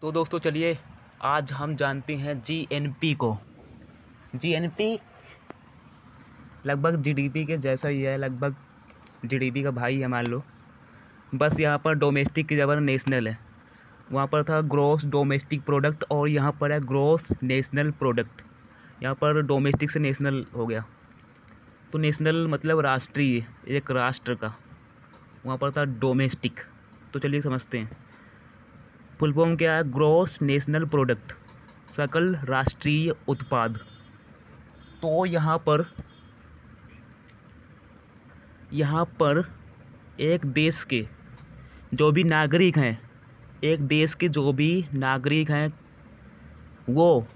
तो दोस्तों चलिए आज हम जानते हैं जीएनपी को। जीएनपी लगभग जीडीपी के जैसा ही है, लगभग जीडीपी का भाई है मान लो। बस यहाँ पर डोमेस्टिक की जगह नेशनल है। वहाँ पर था ग्रॉस डोमेस्टिक प्रोडक्ट और यहाँ पर है ग्रॉस नेशनल प्रोडक्ट। यहाँ पर डोमेस्टिक से नेशनल हो गया, तो नेशनल मतलब राष्ट्रीय, एक राष्ट्र का। वहाँ पर था डोमेस्टिक। तो चलिए समझते हैं फुल फॉर्म क्या है। ग्रॉस नेशनल प्रोडक्ट, सकल राष्ट्रीय उत्पाद। तो यहाँ पर एक देश के जो भी नागरिक हैं, वो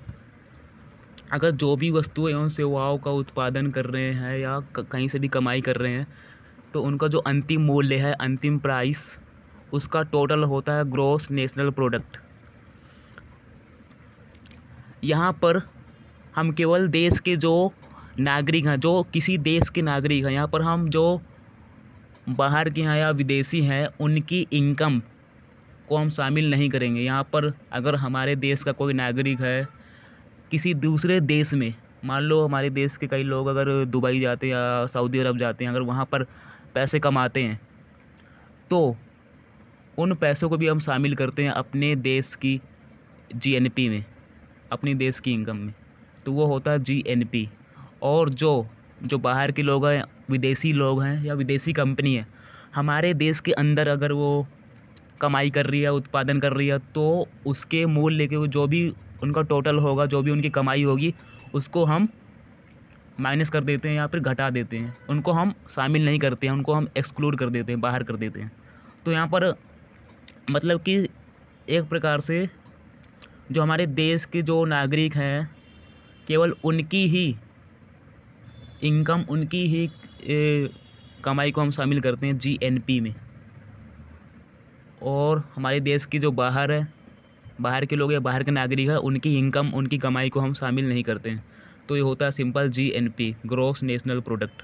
अगर जो भी वस्तुएं एवं सेवाओं का उत्पादन कर रहे हैं या कहीं से भी कमाई कर रहे हैं, तो उनका जो अंतिम मूल्य है, अंतिम प्राइस, उसका टोटल होता है ग्रॉस नेशनल प्रोडक्ट। यहाँ पर हम केवल देश के जो नागरिक हैं, जो किसी देश के नागरिक हैं, यहाँ पर हम जो बाहर के हैं या विदेशी हैं, उनकी इनकम को हम शामिल नहीं करेंगे। यहाँ पर अगर हमारे देश का कोई नागरिक है किसी दूसरे देश में, मान लो हमारे देश के कई लोग अगर दुबई जाते हैं या सऊदी अरब जाते हैं, अगर वहाँ पर पैसे कमाते हैं, तो उन पैसों को भी हम शामिल करते हैं अपने देश की जीएनपी में, अपने देश की इनकम में। तो वो होता है जीएनपी। और जो बाहर के लोग हैं, विदेशी लोग हैं या विदेशी कंपनी है, हमारे देश के अंदर अगर वो कमाई कर रही है, उत्पादन कर रही है, तो उसके मूल्य के जो भी उनका टोटल होगा, जो भी उनकी कमाई होगी, उसको हम माइनस कर देते हैं या फिर घटा देते हैं। उनको हम शामिल नहीं करते हैं, उनको हम एक्सक्लूड कर देते हैं, बाहर कर देते हैं। तो यहाँ पर मतलब कि एक प्रकार से जो हमारे देश के जो नागरिक हैं, केवल उनकी ही इनकम, उनकी ही कमाई को हम शामिल करते हैं जीएनपी में। और हमारे देश की जो बाहर के लोग या बाहर के नागरिक हैं, उनकी इनकम, उनकी कमाई को हम शामिल नहीं करते हैं। तो ये होता है simple GNP, gross national product.